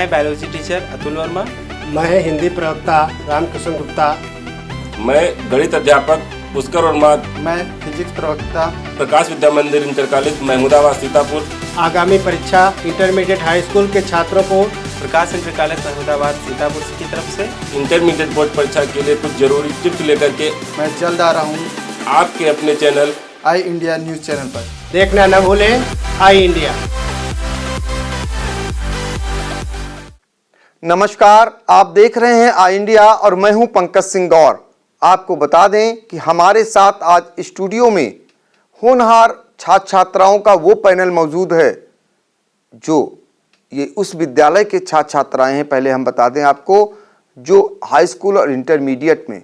मैं biology teacher Atul Verma. मैं हिंदी प्रवक्ता रामकृष्ण गुप्ता। मैं गणित अध्यापक पुष्कर वर्मा। मैं फिजिक्स प्रवक्ता प्रकाश विद्या मंदिर इंटर कॉलेज महमूदाबाद सीतापुर। आगामी परीक्षा इंटरमीडिएट हाई स्कूल के छात्रों को प्रकाश इंटर कॉलेज महमूदाबाद सीतापुर की तरफ से इंटरमीडिएट बोर्ड परीक्षा के लिए कुछ जरूरी टिप्स लेकर के मैं जल्द आ रहा हूँ आपके अपने चैनल आई इंडिया न्यूज़ चैनल पर। देखना न भूलें आई इंडिया। नमस्कार, आप देख रहे हैं आई इंडिया और मैं हूं पंकज सिंह गौर। आपको बता दें कि हमारे साथ आज स्टूडियो में होनहार छात्र छात्राओं का वो पैनल मौजूद है जो ये उस विद्यालय के छात्र छात्राएं हैं। पहले हम बता दें आपको, जो हाई स्कूल और इंटरमीडिएट में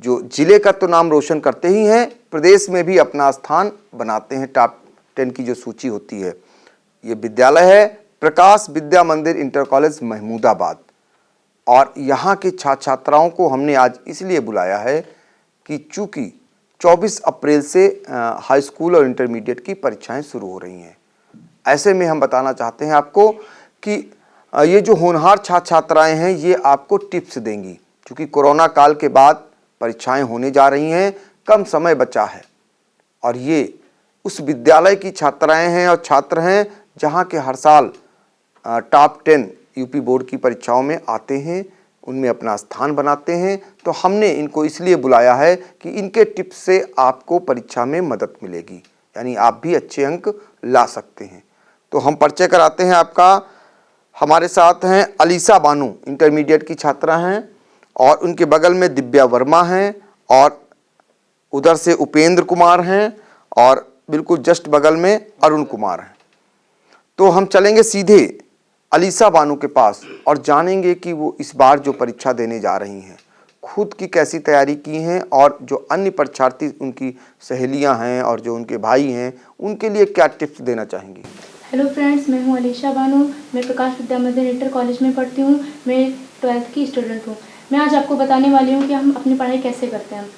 जो जिले का तो नाम रोशन करते ही हैं, प्रदेश में भी अपना स्थान बनाते हैं। टॉप 10 की जो सूची होती है, ये विद्यालय है प्रकाश विद्या मंदिर इंटर कॉलेज महमूदाबाद। और यहाँ के छात्र छात्राओं को हमने आज इसलिए बुलाया है कि चूँकि 24 अप्रैल से हाई स्कूल और इंटरमीडिएट की परीक्षाएं शुरू हो रही हैं। ऐसे में हम बताना चाहते हैं आपको कि ये जो होनहार छात्र छात्राएं हैं ये आपको टिप्स देंगी, क्योंकि कोरोना काल के बाद परीक्षाएं होने जा रही हैं, कम समय बचा है। और ये उस विद्यालय की छात्राएं हैं और छात्र हैं जहाँ के हर साल टॉप 10 यूपी बोर्ड की परीक्षाओं में आते हैं, उनमें अपना स्थान बनाते हैं। तो हमने इनको इसलिए बुलाया है कि इनके टिप्स से आपको परीक्षा में मदद मिलेगी, यानी आप भी अच्छे अंक ला सकते हैं। तो हम परिचय कराते हैं आपका। हमारे साथ हैं अलीसा बानू, इंटरमीडिएट की छात्रा हैं, और उनके बगल में दिव्या वर्मा हैं, और उधर से उपेंद्र कुमार हैं, और बिल्कुल जस्ट बगल में अरुण कुमार हैं। तो हम चलेंगे सीधे अलीसा बानू के पास और जानेंगे कि वो इस बार जो परीक्षा देने जा रही हैं खुद की कैसी तैयारी की हैं, और जो अन्य परीक्षार्थी उनकी सहेलियां हैं और जो उनके भाई हैं उनके लिए क्या टिप्स देना चाहेंगी। हेलो फ्रेंड्स, मैं हूं अलीशा बानू। मैं प्रकाश विद्या मंदिर इंटर कॉलेज में पढ़ती हूं। मैं 12th की स्टूडेंट हूं। मैं आज आपको बताने वाली हूं कि हम अपनी पढ़ाई कैसे करते हैं।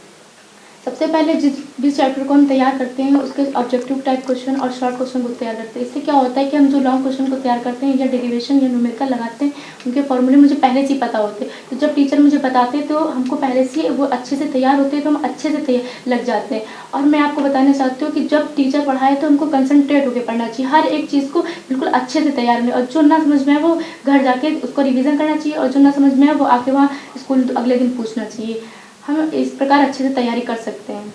सबसे पहले जिस चैप्टर को हम तैयार करते हैं उसके ऑब्जेक्टिव टाइप क्वेश्चन और शॉर्ट क्वेश्चन को तैयार करते हैं। इससे क्या होता है कि हम जो लॉन्ग क्वेश्चन को तैयार करते हैं या डेरिवेशन या न्यूमेरिकल लगाते हैं, उनके फॉर्मूले मुझे पहले से ही पता होते हैं। तो जब टीचर मुझे बताते हैं तो हमको पहले से वो अच्छे से तैयार होते हैं, तो हम अच्छे से लग जाते हैं। और मैं आपको बताना चाहती हूँ कि जब टीचर पढ़ाए तो हमको कंसंट्रेट होकर पढ़ना चाहिए, हर एक चीज़ को बिल्कुल अच्छे से तैयार में, और जो ना समझ में है वो घर जाके उसको रिविज़न करना चाहिए, और जो ना समझ में है वो आके वहाँ स्कूल अगले दिन पूछना चाहिए। हम इस प्रकार अच्छे से तैयारी कर सकते हैं।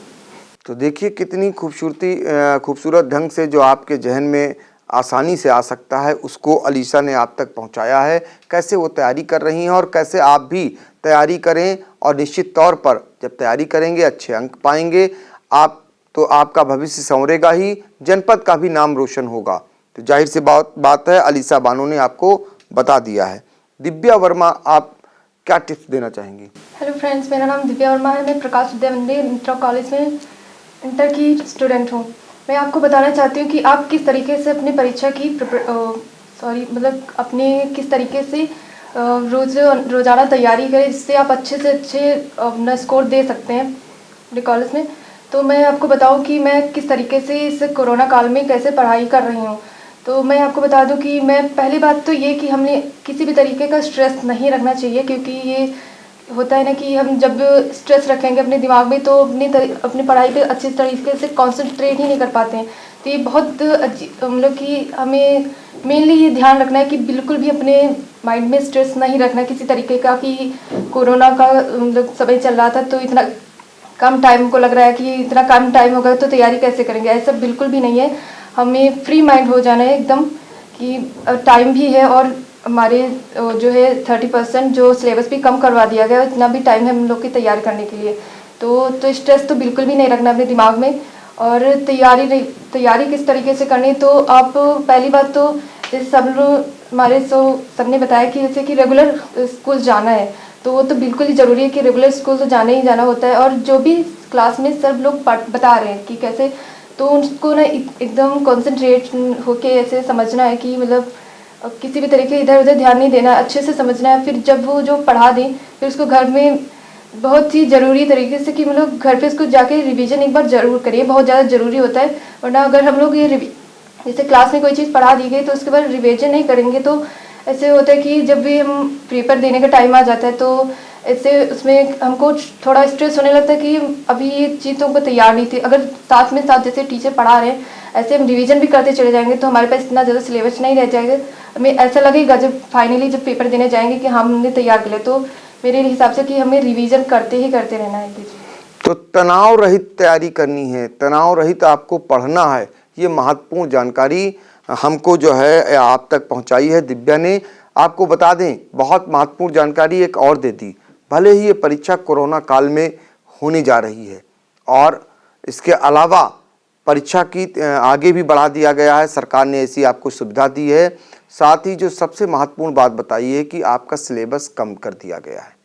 तो देखिए कितनी खूबसूरत ढंग से जो आपके जहन में आसानी से आ सकता है उसको अलीसा ने आप तक पहुंचाया है। कैसे वो तैयारी कर रही हैं और कैसे आप भी तैयारी करें, और निश्चित तौर पर जब तैयारी करेंगे अच्छे अंक पाएंगे आप, तो आपका भविष्य संवरेगा ही, जनपद का भी नाम रोशन होगा। तो जाहिर सी बात है, अलीसा बानू ने आपको बता दिया है। दिव्या वर्मा, आप क्या टिप्स देना चाहेंगी। हेलो फ्रेंड्स, मेरा नाम दिव्या वर्मा है। मैं प्रकाश विद्या मंदिर इंटर कॉलेज में इंटर की स्टूडेंट हूँ। मैं आपको बताना चाहती हूँ कि आप किस तरीके से अपनी परीक्षा की अपने किस तरीके से रोज़ाना तैयारी करें, जिससे आप अच्छे से अच्छे अपना स्कोर दे सकते हैं अपने कॉलेज में। तो मैं आपको बताऊँ कि मैं किस तरीके से इस कोरोना काल में कैसे पढ़ाई कर रही हूँ। तो मैं आपको बता दूं कि मैं पहली बात तो ये कि हमने किसी भी तरीके का स्ट्रेस नहीं रखना चाहिए, क्योंकि ये होता है ना कि हम जब स्ट्रेस रखेंगे अपने दिमाग में तो अपनी पढ़ाई पे अच्छी तरीके से कंसंट्रेट ही नहीं कर पाते हैं। तो ये बहुत मतलब कि हमें मेनली ये ध्यान रखना है कि बिल्कुल भी अपने माइंड में स्ट्रेस नहीं रखना किसी तरीके का, कि कोरोना का मतलब समय चल रहा था तो इतना कम टाइम को लग रहा है कि इतना कम टाइम होगा तो तैयारी कैसे करेंगे, ऐसा बिल्कुल भी नहीं है। हमें फ्री माइंड हो जाना है एकदम, कि टाइम भी है और हमारे जो है 30% जो सिलेबस भी कम करवा दिया गया, इतना भी टाइम है हम लोग की तैयारी करने के लिए। तो स्ट्रेस तो बिल्कुल भी नहीं रखना अपने दिमाग में। और तैयारी किस तरीके से करनी, तो आप पहली बात तो जैसे हमारे सबने बताया कि जैसे कि रेगुलर स्कूल जाना है, तो वो तो बिल्कुल ही ज़रूरी है कि रेगुलर स्कूल तो जाना ही जाना होता है। और जो भी क्लास में सब लोग बता रहे हैं कि कैसे, तो उसको ना एकदम कॉन्सेंट्रेट होके ऐसे समझना है कि मतलब किसी भी तरीके इधर उधर ध्यान नहीं देना, अच्छे से समझना है। फिर जब वो जो पढ़ा दें फिर उसको घर में बहुत ही ज़रूरी तरीके से कि मतलब घर पे इसको जाके रिवीजन एक बार ज़रूर करिए, बहुत ज़्यादा ज़रूरी होता है। वरना अगर हम लोग ये जैसे क्लास में कोई चीज़ पढ़ा दी गई तो उसके बाद रिवीजन नहीं करेंगे तो ऐसे होता है कि जब भी हम पेपर देने का टाइम आ जाता है तो ऐसे उसमें हमको थोड़ा स्ट्रेस होने लगता है कि अभी ये चीज़ तो हमको तैयार नहीं थी। अगर साथ में साथ जैसे टीचर पढ़ा रहे हैं ऐसे हम रिवीजन भी करते चले जाएंगे तो हमारे पास इतना ज़्यादा सिलेबस नहीं रह जाएगा। हमें ऐसा लगेगा जब फाइनली जब पेपर देने जाएंगे कि हमने तैयार कर लिया, तो मेरे हिसाब से कि हमें रिवीजन करते ही करते रहना है। तो तनाव रहित तैयारी करनी है, तनाव रहित आपको पढ़ना है। ये महत्वपूर्ण जानकारी हमको जो है आप तक पहुंचाई है दिव्या ने। आपको बता दें, बहुत महत्वपूर्ण जानकारी एक और दे दी। भले ही ये परीक्षा कोरोना काल में होने जा रही है और इसके अलावा परीक्षा की आगे भी बढ़ा दिया गया है, सरकार ने ऐसी आपको सुविधा दी है। साथ ही जो सबसे महत्वपूर्ण बात बताई है कि आपका सिलेबस कम कर दिया गया है।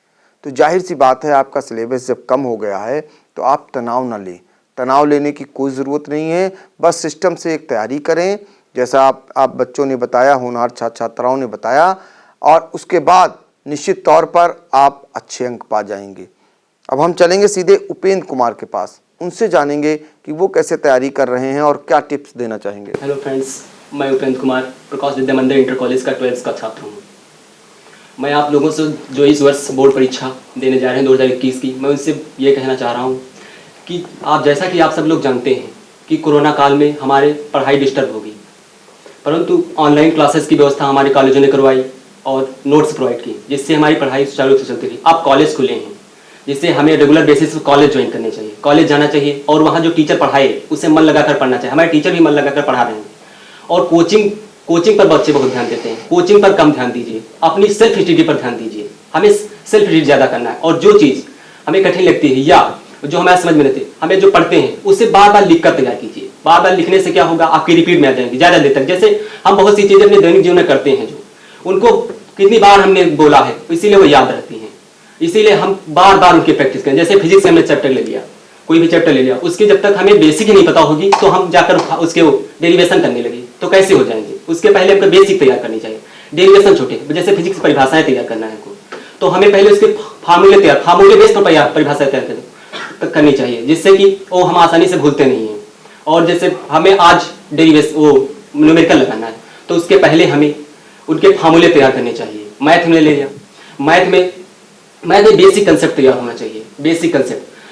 तो जाहिर सी बात है, आपका सिलेबस जब कम हो गया है तो आप तनाव ना लें। तनाव लेने की कोई ज़रूरत नहीं है, बस सिस्टम से एक तैयारी करें जैसा आप बच्चों ने बताया, होनहार छात्र छात्राओं ने बताया, और उसके बाद निश्चित तौर पर आप अच्छे अंक पा जाएंगे। अब हम चलेंगे सीधे उपेंद्र कुमार के पास, उनसे जानेंगे कि वो कैसे तैयारी कर रहे हैं और क्या टिप्स देना चाहेंगे। हेलो फ्रेंड्स, मैं उपेंद्र कुमार प्रकाश विद्या मंदिर इंटर कॉलेज का 12th का छात्र हूँ। मैं आप लोगों से जो इस वर्ष बोर्ड परीक्षा देने जा रहे हैं 2021 की, मैं उनसे ये कहना चाह रहा हूँ कि जैसा कि आप सब लोग जानते हैं कि कोरोना काल में हमारे पढ़ाई डिस्टर्ब होगी, परंतु ऑनलाइन क्लासेस की व्यवस्था हमारे कॉलेजों ने करवाई और नोट्स प्रोवाइड की, जिससे हमारी पढ़ाई सुचारू रूप से चलती रही। अब कॉलेज खुले हैं, जिससे हमें रेगुलर बेसिस पर कॉलेज ज्वाइन करने चाहिए, कॉलेज जाना चाहिए और वहाँ जो टीचर पढ़ाए उसे मन लगाकर पढ़ना चाहिए। हमारे टीचर भी मन लगाकर पढ़ा रहे हैं और कोचिंग पर बच्चे बहुत ध्यान देते हैं। कोचिंग पर कम ध्यान दीजिए, अपनी सेल्फ स्टडी पर ध्यान दीजिए। हमें सेल्फ स्टडी ज़्यादा करना है और जो चीज़ हमें कठिन लगती है या जो हमें समझ में नहीं आती, हमें जो पढ़ते हैं उसे बार बार लिख कर तैयार कीजिए। बार बार लिखने से क्या होगा, आपकी रिपीट में आ जाएंगी ज़्यादा देर तक। जैसे हम बहुत सी चीज़ें अपने दैनिक जीवन में करते हैं, जो उनको कितनी बार हमने बोला है, इसीलिए वो याद रहती हैं। इसीलिए हम बार बार उनकी प्रैक्टिस करें। जैसे फिजिक्स से हमने चैप्टर ले लिया, कोई भी चैप्टर ले लिया, उसकी जब तक हमें बेसिक ही नहीं पता होगी तो हम जाकर उसके डेरिवेशन करने लगे तो कैसे हो जाएंगे। उसके पहले हमको बेसिक तैयार करनी चाहिए। डेरिवेशन छोटे, जैसे फिजिक्स परिभाषाएं तैयार करना है हमको, तो हमें पहले उसके फार्मूले बेस पर परिभाषाएं तैयार करनी चाहिए, जिससे कि वो हम आसानी से भूलते नहीं हैं। और जैसे हमें आज न्यूमेरिकल लगाना है तो उसके पहले हमें उनके फार्मूले तैयार करने चाहिए। मैथ में ले लिया, मैथ में बेसिक कंसेप्ट तैयार होना चाहिए।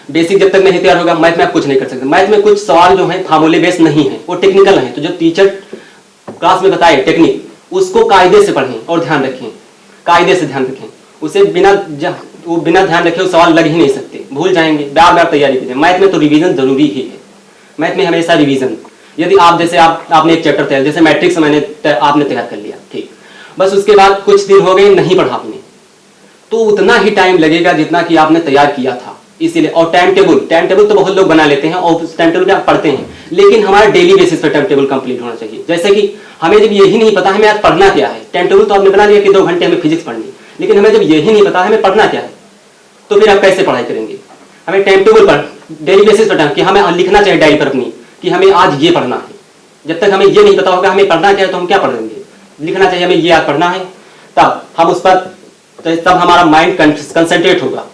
बेसिक जब तक नहीं तैयार होगा मैथ में आप कुछ नहीं कर सकते। मैथ में कुछ सवाल जो है फार्मूले बेस नहीं है, वो टेक्निकल है। तो जो टीचर क्लास में बताए टेक्निक, उसको कायदे से पढ़ें और ध्यान रखें, कायदे से ध्यान रखें। उसे बिना ध्यान रखे वो सवाल लग ही नहीं सकते, भूल जाएंगे। बार बार तैयारी कीजिए। मैथ में तो रिवीजन जरूरी ही है। मैथ में हमेशा रिवीजन, यदि आपने एक चैप्टर तैयार, जैसे मैट्रिक्स आपने तैयार कर लिया, ठीक, बस उसके बाद कुछ दिन हो गए नहीं पढ़ा आपने, तो उतना ही टाइम लगेगा जितना कि आपने तैयार किया था। इसीलिए और टाइम टेबल तो बहुत लोग बना लेते हैं और उस टाइम टेबल पे आप पढ़ते हैं, लेकिन हमारा डेली बेसिस पर टाइम टेबल कंप्लीट होना चाहिए। जैसे कि हमें जब यही नहीं पता हमें आज पढ़ना क्या है, टाइम टेबल तो आपने बना लिया कि 2 घंटे हमें फिजिक्स पढ़नी, लेकिन हमें जब यही नहीं पता हमें पढ़ना क्या है, तो फिर आप कैसे पढ़ाई करेंगे। हमें टाइम टेबल पर डेली बेसिस पर कि हमें लिखना चाहिए डायरी पर अपनी कि हमें आज ये पढ़ना है। जब तक हमें ये नहीं पता होगा हमें पढ़ना क्या है तो हम क्या पढ़ेंगे। लिखना चाहिए हमें ये आज पढ़ना है, तब हम उस पर तब हमारा माइंड कंसंट्रेट होगा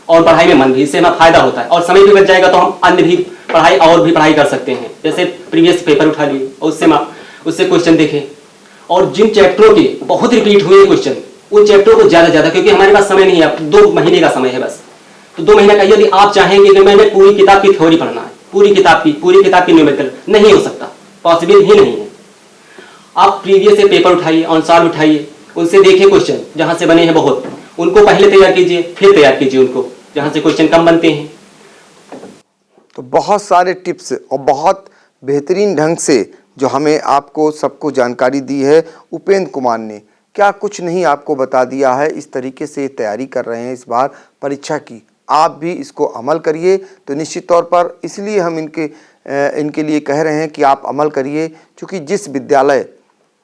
और पढ़ाई में मन भी, इससे हमें फायदा होता है और समय भी बच जाएगा। तो हम अन्य भी पढ़ाई कर सकते हैं। जैसे प्रीवियस पेपर उठा लिए और उससे क्वेश्चन देखें, और जिन चैप्टरों के बहुत रिपीट हुए क्वेश्चन उन चैप्टरों को ज़्यादा, क्योंकि हमारे पास समय नहीं है, 2 महीने का समय है बस, तो 2 महीने का यदि आप चाहेंगे कि मैंने पूरी किताब की थ्योरी पढ़ना है, पूरी किताब की न्यूमेरिकल, नहीं हो सकता, पॉसिबल ही नहीं है। आप प्रीवियस से पेपर उठाइए, आंसर उठाइए, उनसे देखिए क्वेश्चन जहाँ से बने हैं बहुत, उनको पहले तैयार कीजिए, फिर तैयार कीजिए उनको जहाँ से क्वेश्चन कम बनते हैं। तो बहुत सारे टिप्स और बहुत बेहतरीन ढंग से जो हमें आपको सबको जानकारी दी है उपेंद्र कुमार ने, क्या कुछ नहीं आपको बता दिया है। इस तरीके से तैयारी कर रहे हैं इस बार परीक्षा की, आप भी इसको अमल करिए तो निश्चित तौर पर, इसलिए हम इनके लिए कह रहे हैं कि आप अमल करिए, क्योंकि जिस विद्यालय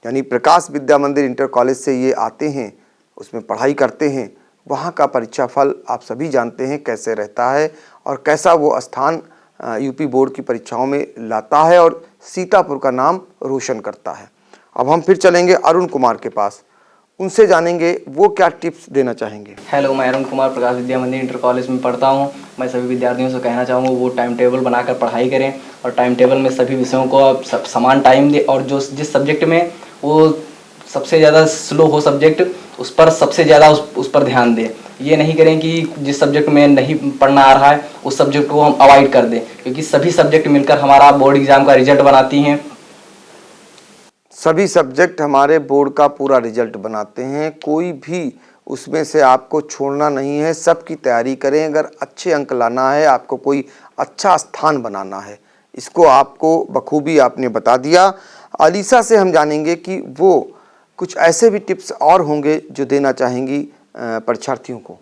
यानी प्रकाश विद्या मंदिर इंटर कॉलेज से ये आते हैं, उसमें पढ़ाई करते हैं, वहाँ का परीक्षा फल आप सभी जानते हैं कैसे रहता है और कैसा वो स्थान यूपी बोर्ड की परीक्षाओं में लाता है और सीतापुर का नाम रोशन करता है। अब हम फिर चलेंगे अरुण कुमार के पास, उनसे जानेंगे वो क्या टिप्स देना चाहेंगे। हेलो, मैं अरुण कुमार प्रकाश विद्या मंदिर इंटर कॉलेज में पढ़ता हूँ। मैं सभी विद्यार्थियों से कहना चाहूँगा वो टाइम टेबल बनाकर पढ़ाई करें और टाइम टेबल में सभी विषयों को आप समान टाइम दें और जिस सब्जेक्ट में वो सबसे ज़्यादा स्लो हो सब्जेक्ट उस पर सबसे ज़्यादा उस पर ध्यान दें। ये नहीं करें कि जिस सब्जेक्ट में नहीं पढ़ना आ रहा है उस सब्जेक्ट को हम अवॉइड कर दें, क्योंकि सभी सब्जेक्ट मिलकर हमारा बोर्ड एग्जाम का रिजल्ट बनाती हैं। सभी सब्जेक्ट हमारे बोर्ड का पूरा रिजल्ट बनाते हैं, कोई भी उसमें से आपको छोड़ना नहीं है, सबकी तैयारी करें। अगर अच्छे अंक लाना है, आपको कोई अच्छा स्थान बनाना है, इसको आपको बखूबी आपने बता दिया। अलीसा से हम जानेंगे कि वो कुछ ऐसे भी टिप्स और होंगे जो देना चाहेंगी परीक्षार्थियों को।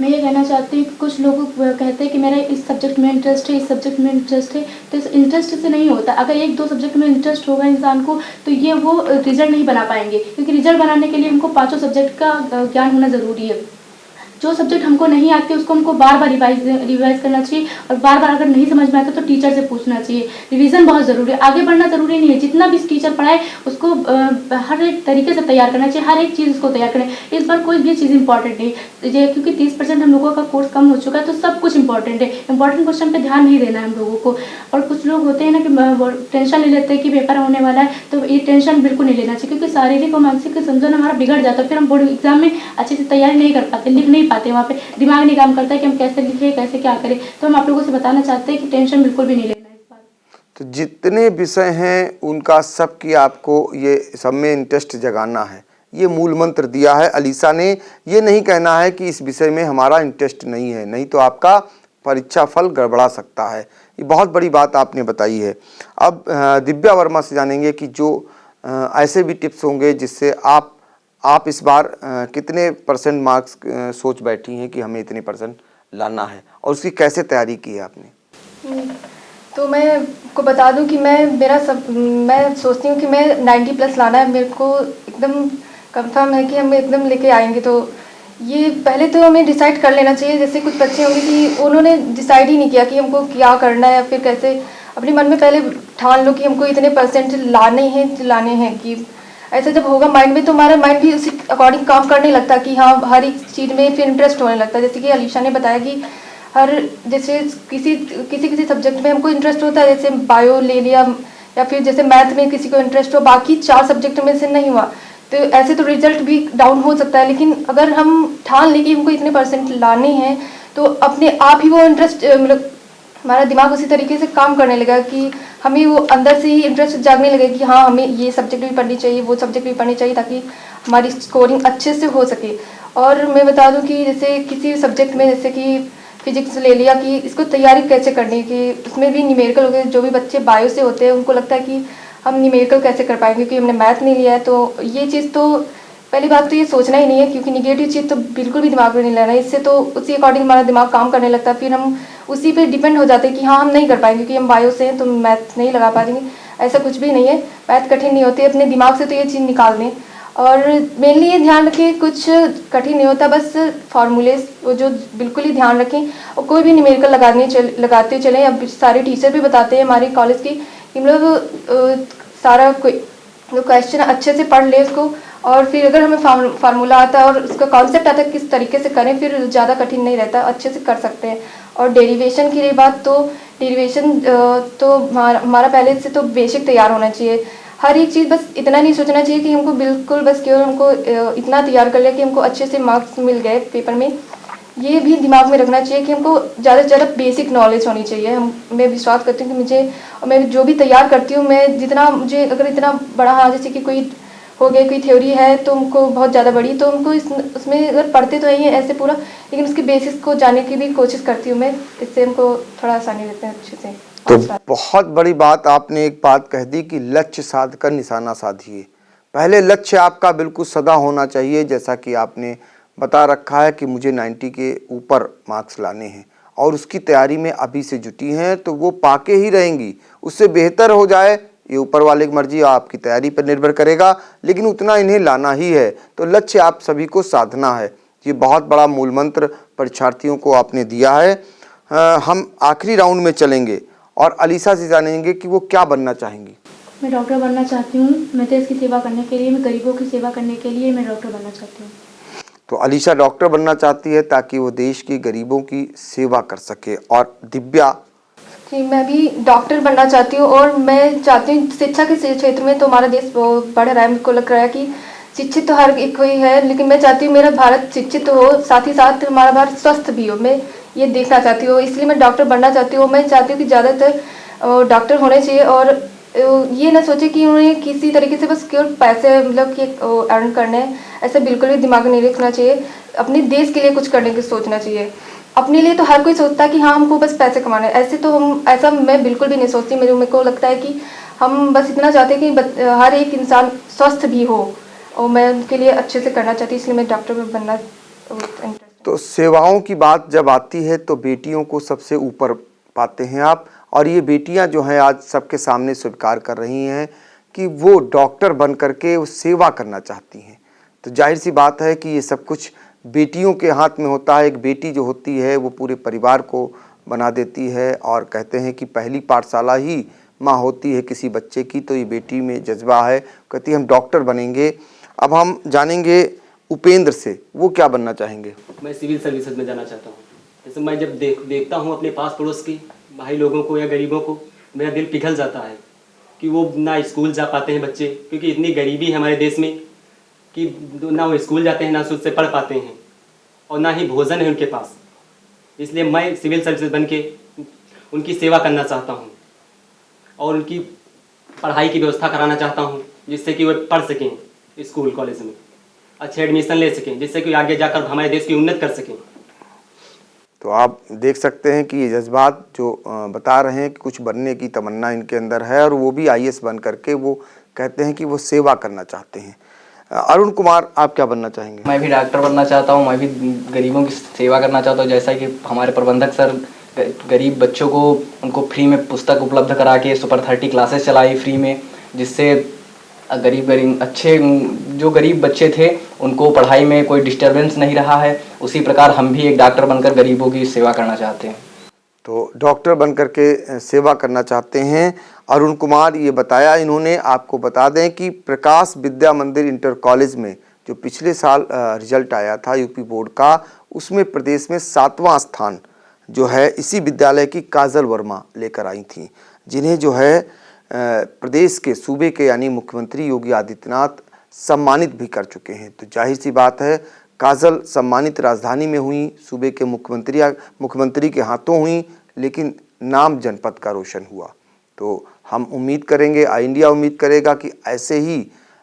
मैं ये कहना चाहती हूँ कि कुछ लोग कहते हैं कि मेरा इस सब्जेक्ट में इंटरेस्ट है, इस सब्जेक्ट में इंटरेस्ट है, तो इस इंटरेस्ट से नहीं होता। अगर एक दो सब्जेक्ट में इंटरेस्ट होगा इंसान को तो ये वो रिजल्ट नहीं बना पाएंगे, क्योंकि रिजल्ट बनाने के लिए हमको पाँचों सब्जेक्ट का ज्ञान होना ज़रूरी है। जो सब्जेक्ट हमको नहीं आते उसको हमको बार बार रिवाइज करना चाहिए, और बार बार अगर नहीं समझ में आता तो टीचर से पूछना चाहिए। रिवीजन बहुत ज़रूरी है, आगे बढ़ना ज़रूरी नहीं है। जितना भी टीचर पढ़ाए उसको हर एक तरीके से तैयार करना चाहिए, हर एक चीज़ उसको तैयार करना है। इस बार कोई भी चीज़ इंपॉर्टेंट नहीं है, क्योंकि 30% हम लोगों का कोर्स कम हो चुका है, तो सब कुछ इंपॉर्टेंट है। इंपॉर्टेंट क्वेश्चन पर ध्यान नहीं देना है हम लोगों को। और कुछ लोग होते हैं ना कि टेंशन ले लेते हैं कि पेपर होने वाला है, तो ये टेंशन बिल्कुल नहीं लेना चाहिए, क्योंकि शारीरिक और मानसिक संतुलन हमारा बिगड़ जाता है। फिर हम बोर्ड एग्जाम में अच्छे से तैयारी नहीं कर पाते, लिख नहीं पाते, वहाँ पे दिमाग नहीं काम करता है कि हम कैसे लिखें, कैसे क्या करें। तो हम आप लोगों से बताना चाहते हैं कि टेंशन बिल्कुल भी नहीं लेना है इस बार। तो जितने विषय हैं उनका सब की आपको ये सब में इंटरेस्ट जगाना है, ये मूल मंत्र दिया है अलीसा ने। ये नहीं कहना है कि इस विषय में हमारा इंटरेस्ट नहीं है, नहीं तो आपका परीक्षा फल गड़बड़ा सकता है। ये बहुत बड़ी बात आपने बताई है। अब दिव्या वर्मा से जानेंगे कि जो ऐसे भी टिप्स होंगे जिससे आप इस बार कितने परसेंट मार्क्स सोच बैठी हैं कि हमें इतने परसेंट लाना है, और उसकी कैसे तैयारी की है आपने? तो मैं आपको बता दूं कि मैं सोचती हूँ कि मैं 90 प्लस लाना है। मेरे को एकदम कंफर्म है कि हम एकदम लेके आएंगे। तो ये पहले तो हमें डिसाइड कर लेना चाहिए। जैसे कुछ बच्चे होंगे कि उन्होंने डिसाइड ही नहीं किया कि हमको क्या करना है, या फिर कैसे अपने मन में पहले ठान लो कि हमको इतने परसेंट लाने हैं कि ऐसा जब होगा माइंड में तो हमारा माइंड भी उसी अकॉर्डिंग काम करने लगता है कि हाँ हर एक चीज़ में फिर इंटरेस्ट होने लगता है। जैसे कि अलीशा ने बताया कि जैसे किसी सब्जेक्ट में हमको इंटरेस्ट होता है, जैसे बायो ले लिया, या फिर जैसे मैथ में किसी को इंटरेस्ट हो, बाकी 4 सब्जेक्ट में से नहीं हुआ, तो ऐसे तो रिजल्ट भी डाउन हो सकता है। लेकिन अगर हम ठान लें कि हमको इतने परसेंट लाने हैं तो अपने आप ही वो इंटरेस्ट मतलब हमारा दिमाग उसी तरीके से काम करने लगा कि हमें वो अंदर से ही इंटरेस्ट जागने लगे कि हाँ हमें ये सब्जेक्ट भी पढ़नी चाहिए, वो सब्जेक्ट भी पढ़नी चाहिए, ताकि हमारी स्कोरिंग अच्छे से हो सके। और मैं बता दूं कि जैसे किसी सब्जेक्ट में, जैसे कि फिजिक्स ले लिया, कि इसको तैयारी कैसे करनी, कि उसमें भी न्यूमेरिकल हो गए। जो भी बच्चे बायो से होते हैं उनको लगता है कि हम न्यूमेरिकल कैसे कर पाएंगे क्योंकि हमने मैथ नहीं लिया है। तो ये चीज़ तो पहली बात तो ये सोचना ही नहीं है, क्योंकि निगेटिव चीज़ तो बिल्कुल भी दिमाग में नहीं लेना है। इससे तो उसी अकॉर्डिंग हमारा दिमाग काम करने लगता है, फिर हम उसी पे डिपेंड हो जाते हैं कि हाँ हम नहीं कर पाएंगे क्योंकि हम बायो से हैं तो मैथ नहीं लगा पाएंगे। ऐसा कुछ भी नहीं है, मैथ कठिन नहीं होती, अपने दिमाग से तो ये चीज़ निकाल दें। और मेनली ये ध्यान रखें कुछ कठिन नहीं होता, बस फार्मूले वो जो बिल्कुल ही ध्यान रखें, और कोई भी न्यूमेरिकल लगाते चलें। अब सारे टीचर भी बताते हैं हमारे कॉलेज की कि मतलब सारा कोई क्वेश्चन अच्छे से पढ़ ले उसको, और फिर अगर हमें फार्मूला आता है और उसका कॉन्सेप्ट आता है किस तरीके से करें, फिर ज़्यादा कठिन नहीं रहता, अच्छे से कर सकते हैं। और डेरिवेशन की रही बात, तो डेरिवेशन तो हमारा पहले से तो बेसिक तैयार होना चाहिए। हर एक चीज़ बस इतना नहीं सोचना चाहिए कि हमको बिल्कुल बस केवल हमको इतना तैयार कर लिया कि हमको अच्छे से मार्क्स मिल गए पेपर में। ये भी दिमाग में रखना चाहिए कि हमको ज़्यादा से ज़्यादा बेसिक नॉलेज होनी चाहिए। मैं विश्वास करती हूँ कि मैं जो भी तैयार करती हूँ, मैं जितना मुझे अगर इतना बड़ा, हाँ जैसे कि कोई हो गया, कोई थ्योरी है तो हमको बहुत ज़्यादा बड़ी, तो हमको उसमें अगर पढ़ते तो है ऐसे पूरा, लेकिन उसके बेसिस को जानने की भी कोशिश करती हूँ मैं। इससे हमको थोड़ा आसानी रहता है अच्छे से। तो बहुत बड़ी बात आपने एक बात कह दी कि लक्ष्य साध कर निशाना साधिए। पहले लक्ष्य आपका बिल्कुल सदा होना चाहिए, जैसा कि आपने बता रखा है कि मुझे 90 के ऊपर मार्क्स लाने हैं और उसकी तैयारी में अभी से जुटी हैं, तो वो पाके ही रहेंगी। उससे बेहतर हो जाए ये ऊपर वाले की मर्जी, आपकी तैयारी पर निर्भर करेगा, लेकिन उतना इन्हें लाना ही है। तो लक्ष्य आप सभी को साधना है। ये बहुत बड़ा मूल मंत्र परीक्षार्थियों को आपने दिया है। हम आखिरी राउंड में चलेंगे और अलीसा से जानेंगे कि वो क्या बनना चाहेंगी। मैं डॉक्टर बनना चाहती हूँ। मैं देश की सेवा करने के लिए, मैं गरीबों की सेवा करने के लिए मैं डॉक्टर बनना चाहती हूँ। तो अलीसा डॉक्टर बनना चाहती है ताकि वो देश की गरीबों की सेवा कर सके। और दिव्या? जी, मैं भी डॉक्टर बनना चाहती हूँ, और मैं चाहती हूँ शिक्षा के क्षेत्र में तो हमारा देश बढ़ रहा है। मेरे को लग रहा है कि शिक्षित तो हर एक कोई है, लेकिन मैं चाहती हूँ मेरा भारत शिक्षित हो, साथ ही साथ हमारा भारत स्वस्थ भी हो। मैं ये देखना चाहती हूँ, इसलिए मैं डॉक्टर बनना चाहती हूँ। मैं चाहती हूँ कि ज़्यादातर डॉक्टर होने चाहिए और ये ना सोचे कि उन्हें किसी तरीके से बस केवल पैसे मतलब कि अर्न करने हैं, ऐसा बिल्कुल भी दिमाग में नहीं रखना चाहिए। अपने देश के लिए कुछ करने की सोचना चाहिए। अपने लिए तो हर कोई सोचता है कि हाँ हमको बस पैसे कमाने, ऐसा मैं बिल्कुल भी नहीं सोचती। मेरे को लगता है कि हम बस इतना चाहते हैं कि हर एक इंसान स्वस्थ भी हो, और मैं उनके लिए अच्छे से करना चाहती हूँ, इसलिए मैं डॉक्टर में बनना इंटरेस्ट। तो सेवाओं की बात जब आती है तो बेटियों को सबसे ऊपर पाते हैं आप, और ये बेटियां जो हैं आज सबके सामने स्वीकार कर रही हैं कि वो डॉक्टर बन करके वो सेवा करना चाहती हैं। तो जाहिर सी बात है कि ये सब कुछ बेटियों के हाथ में होता है। एक बेटी जो होती है वो पूरे परिवार को बना देती है, और कहते हैं कि पहली पाठशाला ही माँ होती है किसी बच्चे की। तो ये बेटी में जज्बा है, कहती है हम डॉक्टर बनेंगे। अब हम जानेंगे उपेंद्र से, वो क्या बनना चाहेंगे। मैं सिविल सर्विसेज में जाना चाहता हूँ। जैसे मैं जब देखता हूँ अपने पास पड़ोस के भाई लोगों को या गरीबों को, मेरा दिल पिघल जाता है कि वो ना स्कूल जा पाते हैं बच्चे, क्योंकि इतनी गरीबी है हमारे देश में कि ना वो स्कूल जाते हैं, ना उससे पढ़ पाते हैं, और ना ही भोजन है उनके पास। इसलिए मैं सिविल सर्विसेज बन के उनकी सेवा करना चाहता हूँ और उनकी पढ़ाई की व्यवस्था कराना चाहता हूँ, जिससे कि वो पढ़ सकें स्कूल कॉलेज में, अच्छे एडमिशन ले सकें, जिससे कि आगे जाकर हमारे देश की उन्नति कर सकें। तो आप देख सकते हैं कि ये जज्बात जो बता रहे हैं कि कुछ बनने की तमन्ना इनके अंदर है, और वो भी आईएएस बन करके वो कहते हैं कि वो सेवा करना चाहते हैं। अरुण कुमार, आप क्या बनना चाहेंगे। मैं भी डॉक्टर बनना चाहता हूँ, मैं भी गरीबों की सेवा करना चाहता हूँ। जैसा कि हमारे प्रबंधक सर गरीब बच्चों को उनको फ्री में पुस्तक उपलब्ध करा के सुपर 30 क्लासेस चलाई फ्री में, जिससे गरीब अच्छे जो गरीब बच्चे थे उनको पढ़ाई में कोई डिस्टर्बेंस नहीं रहा है। उसी प्रकार हम भी एक डॉक्टर बनकर गरीबों की सेवा करना चाहते हैं। तो डॉक्टर बनकर के सेवा करना चाहते हैं अरुण कुमार, ये बताया इन्होंने। आपको बता दें कि प्रकाश विद्या मंदिर इंटर कॉलेज में जो पिछले साल रिजल्ट आया था यूपी बोर्ड का, उसमें प्रदेश में 7वां स्थान जो है इसी विद्यालय की काजल वर्मा लेकर आई थी, जिन्हें जो है प्रदेश के सूबे के यानी मुख्यमंत्री योगी आदित्यनाथ सम्मानित भी कर चुके हैं। तो जाहिर सी बात है, काजल सम्मानित राजधानी में हुई, सूबे के मुख्यमंत्री के हाथों हुई, लेकिन नाम जनपद का रोशन हुआ। तो हम उम्मीद करेंगे, आई इंडिया उम्मीद करेगा कि ऐसे ही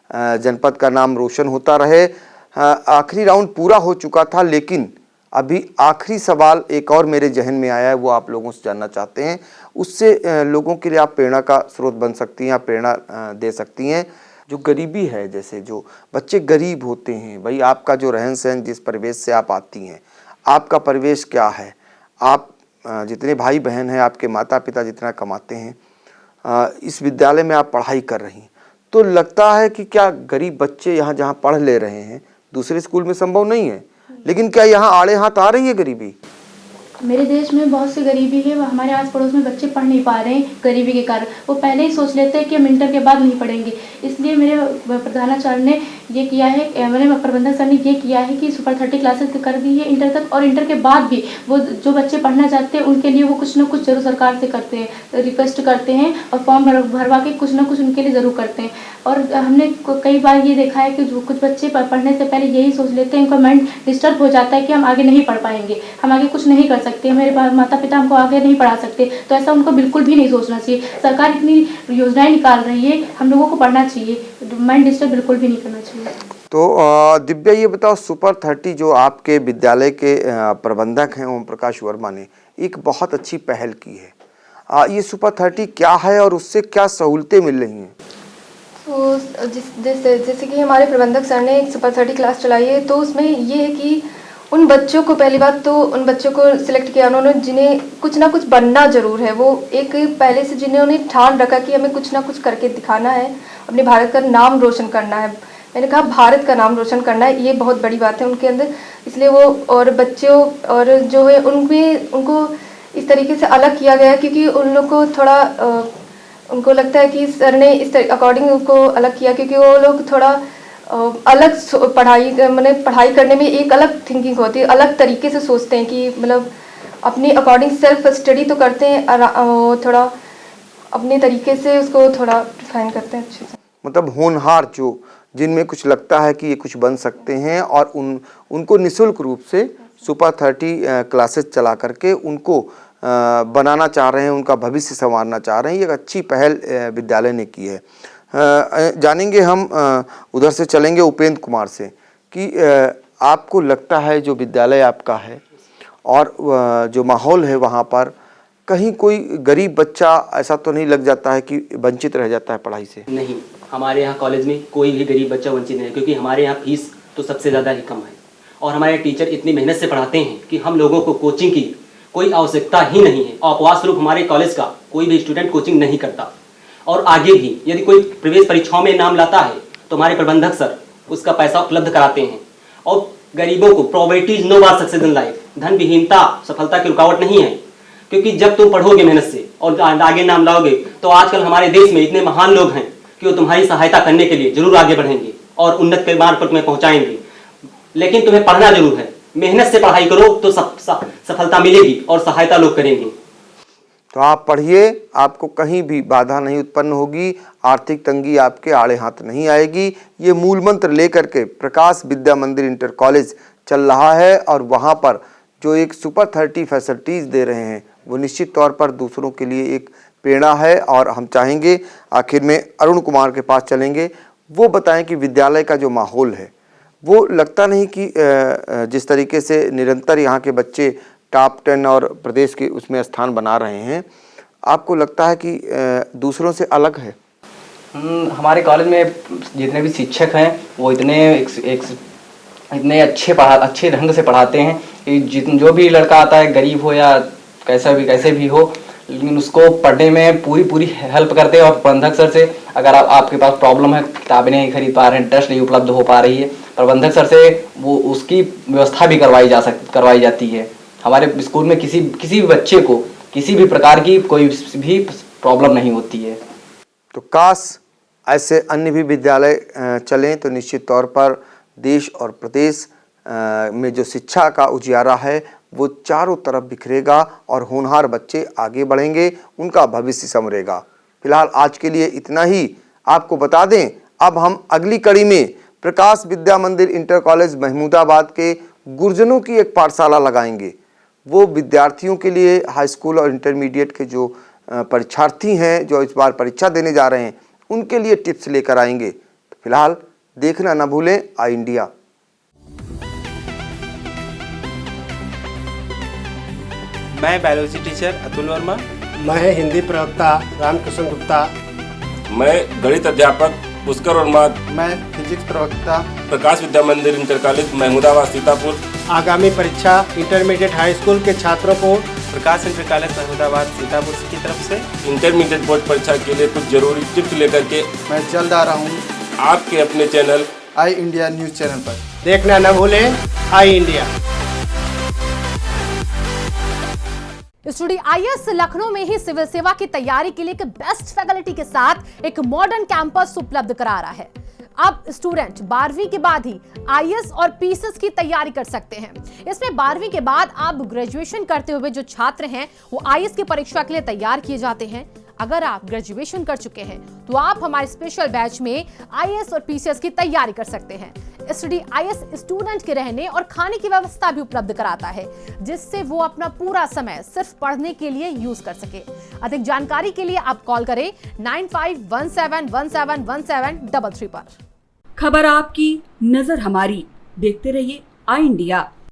जनपद का नाम रोशन होता रहे। आखिरी राउंड पूरा हो चुका था, लेकिन अभी आखिरी सवाल एक और मेरे जहन में आया है, वो आप लोगों से जानना चाहते हैं। उससे लोगों के लिए आप प्रेरणा का स्रोत बन सकती हैं, आप प्रेरणा दे सकती हैं। जो गरीबी है, जैसे जो बच्चे गरीब होते हैं, भाई आपका जो रहन सहन, जिस परिवेश से आप आती हैं, आपका परिवेश क्या है, आप जितने भाई बहन हैं, आपके माता पिता जितना कमाते हैं, इस विद्यालय में आप पढ़ाई कर रही हैं, तो लगता है कि क्या गरीब बच्चे यहाँ जहाँ पढ़ ले रहे हैं दूसरे स्कूल में संभव नहीं है, लेकिन क्या यहाँ आड़े हाथ आ रही है गरीबी। मेरे देश में बहुत सी गरीबी है, वो हमारे आस पड़ोस में बच्चे पढ़ नहीं पा रहे हैं गरीबी के कारण। वो पहले ही सोच लेते हैं कि हम इंटर के बाद नहीं पढ़ेंगे। इसलिए मेरे प्रधानाचार्य ने ये किया है, मेरे प्रबंधक सर ने ये किया है कि सुपर 30 क्लासेस कर दी है इंटर तक, और इंटर के बाद भी वो जो बच्चे पढ़ना चाहते हैं उनके लिए वो कुछ ना कुछ जरूर सरकार से करते हैं, रिक्वेस्ट करते हैं, और फॉर्म भरवा के कुछ ना कुछ उनके लिए ज़रूर करते हैं। और हमने कई बार ये देखा है कि जो कुछ बच्चे पढ़ने से पहले यही सोच लेते हैं, उनका माइंड डिस्टर्ब हो जाता है कि हम आगे नहीं पढ़ पाएंगे, हम आगे कुछ नहीं कर सकते, मेरे माता पिता हमको आगे नहीं पढ़ा सकते। तो ऐसा उनको बिल्कुल भी नहीं सोचना चाहिए। सरकार इतनी योजनाएं निकाल रही है, हम लोगों को पढ़ना चाहिए, माइंड डिस्टर्ब बिल्कुल भी नहीं करना चाहिए। तो दिव्या, ये बताओ, सुपर 30 जो आपके विद्यालय के प्रबंधक हैं ओम प्रकाश वर्मा ने एक बहुत अच्छी पहल की है, ये सुपर 30 क्या है और उससे क्या सहूलतें मिल रही हैं। तो जैसे कि हमारे प्रबंधक सर ने एक सुपर 30 क्लास चलाई है, तो उसमें ये है कि उन बच्चों को, पहली बात तो उन बच्चों को सिलेक्ट किया उन्होंने जिन्हें कुछ ना कुछ बनना ज़रूर है। वो एक पहले से जिन्होंने ठान रखा कि हमें कुछ ना कुछ करके दिखाना है, अपने भारत का नाम रोशन करना है। मैंने कहा भारत का नाम रोशन करना है, ये बहुत बड़ी बात है उनके अंदर। इसलिए वो और बच्चों और जो है उनको इस तरीके से अलग किया गया, क्योंकि उन लोग को थोड़ा उनको लगता है कि सर ने इस अकॉर्डिंग उनको अलग किया, क्योंकि वो लोग थोड़ा अलग पढ़ाई करने में एक अलग थिंकिंग होती है, अलग तरीके से सोचते हैं कि मतलब अपने अकॉर्डिंग सेल्फ स्टडी तो करते हैं, थोड़ा अपने तरीके से उसको थोड़ा डिफाइन करते हैं अच्छे से। मतलब होनहार जो जिनमें कुछ लगता है कि ये कुछ बन सकते हैं और उनको निःशुल्क रूप से सुपर 30 क्लासेस चला करके उनको बनाना चाह रहे हैं, उनका भविष्य संवारना चाह रहे हैं। ये एक अच्छी पहल विद्यालय ने की है। जानेंगे हम, उधर से चलेंगे उपेंद्र कुमार से कि आपको लगता है जो विद्यालय आपका है और जो माहौल है वहाँ पर कहीं कोई गरीब बच्चा ऐसा तो नहीं लग जाता है कि वंचित रह जाता है पढ़ाई से? नहीं, हमारे यहाँ कॉलेज में कोई भी गरीब बच्चा वंचित नहीं है, क्योंकि हमारे यहाँ फीस तो सबसे ज़्यादा ही कम है और हमारे टीचर इतनी मेहनत से पढ़ाते हैं कि हम लोगों को कोचिंग की कोई आवश्यकता ही नहीं है। और अपवाद स्वरूप हमारे कॉलेज का कोई भी स्टूडेंट कोचिंग नहीं करता और आगे भी यदि कोई प्रवेश परीक्षाओं में नाम लाता है तो हमारे प्रबंधक सर उसका पैसा उपलब्ध कराते हैं। और गरीबों को probability is no bar success in life, धन विहीनता सफलता की रुकावट नहीं है, क्योंकि जब तुम पढ़ोगे मेहनत से और आगे नाम लाओगे तो आजकल हमारे देश में इतने महान लोग हैं कि वो तुम्हारी सहायता करने के लिए जरूर आगे बढ़ेंगे और उन्नत के मार्ग पर तुम्हें पहुंचाएंगे। लेकिन तुम्हें पढ़ना जरूर है, मेहनत से पढ़ाई करो तो सफलता मिलेगी और सहायता लोग करेंगे। तो आप पढ़िए, आपको कहीं भी बाधा नहीं उत्पन्न होगी, आर्थिक तंगी आपके आड़े हाथ नहीं आएगी। ये मूल मंत्र लेकर के प्रकाश विद्या मंदिर इंटर कॉलेज चल रहा है और वहाँ पर जो एक सुपर 30 फैसिलिटीज़ दे रहे हैं वो निश्चित तौर पर दूसरों के लिए एक प्रेरणा है। और हम चाहेंगे आखिर में अरुण कुमार के पास चलेंगे, वो बताएं कि विद्यालय का जो माहौल है वो लगता नहीं कि जिस तरीके से निरंतर यहाँ के बच्चे टॉप 10 और प्रदेश के उसमें स्थान बना रहे हैं, आपको लगता है कि दूसरों से अलग है? हमारे कॉलेज में जितने भी शिक्षक हैं वो इतने अच्छे ढंग से पढ़ाते हैं कि जो भी लड़का आता है, गरीब हो या कैसे भी हो, लेकिन उसको पढ़ने में पूरी हेल्प करते हैं। और प्रबंधक सर से अगर आपके पास प्रॉब्लम है, किताबें नहीं खरीद पा रहे हैं, टेस्ट नहीं उपलब्ध हो पा रही है, प्रबंधक सर से वो उसकी व्यवस्था भी करवाई जाती है। हमारे स्कूल में किसी भी बच्चे को किसी भी प्रकार की कोई भी प्रॉब्लम नहीं होती है। तो काश ऐसे अन्य भी विद्यालय चलें तो निश्चित तौर पर देश और प्रदेश में जो शिक्षा का उजियारा है वो चारों तरफ बिखरेगा और होनहार बच्चे आगे बढ़ेंगे, उनका भविष्य संवरेगा। फिलहाल आज के लिए इतना ही। आपको बता दें, अब हम अगली कड़ी में प्रकाश विद्या मंदिर इंटर कॉलेज महमूदाबाद के गुरजनों की एक पाठशाला लगाएंगे। वो विद्यार्थियों के लिए हाई स्कूल और इंटरमीडिएट के जो परीक्षार्थी हैं जो इस बार परीक्षा देने जा रहे हैं उनके लिए टिप्स लेकर आएंगे। तो फिलहाल देखना न भूलें आई इंडिया। मैं बायोलॉजी टीचर अतुल वर्मा। मैं हिंदी प्रवक्ता रामकृष्ण गुप्ता। मैं गणित अध्यापक पुष्कर वर्मा। मैं फिजिक्स प्रवक्ता प्रकाश विद्या मंदिर इंटर कॉलेज महमूदाबाद सीतापुर। आगामी परीक्षा इंटरमीडिएट हाई स्कूल के छात्रों को प्रकाश इंटर कॉलेज महमूदाबाद सीतापुर की तरफ से इंटरमीडिएट बोर्ड परीक्षा के लिए कुछ जरूरी टिप्स लेकर के मैं जल्द आ रहा हूँ आपके अपने चैनल आई इंडिया न्यूज़ चैनल पर। देखना न भूलें आई इंडिया। स्टूडियो आईएएस लखनऊ में ही सिविल सेवा की तैयारी के लिए एक बेस्ट फैकल्टी के साथ एक मॉडर्न कैंपस उपलब्ध करा रहा है। अब स्टूडेंट 12वीं के बाद ही आईएएस और पीसीएस की तैयारी कर सकते हैं। इसमें 12वीं के बाद आप ग्रेजुएशन करते हुए जो छात्र हैं वो आईएएस की परीक्षा के लिए तैयार किए जाते हैं। अगर आप ग्रेजुएशन कर चुके हैं तो आप हमारे स्पेशल बैच में आईएएस और पीसीएस की तैयारी कर सकते हैं। स्टूडियो आईएएस स्टूडेंट के रहने और खाने की व्यवस्था भी उपलब्ध कराता है, जिससे वो अपना पूरा समय सिर्फ पढ़ने के लिए यूज कर सके। अधिक जानकारी के लिए आप कॉल करें 9517171733 पर। खबर आपकी, नजर हमारी। देखते रहिए आई इंडिया।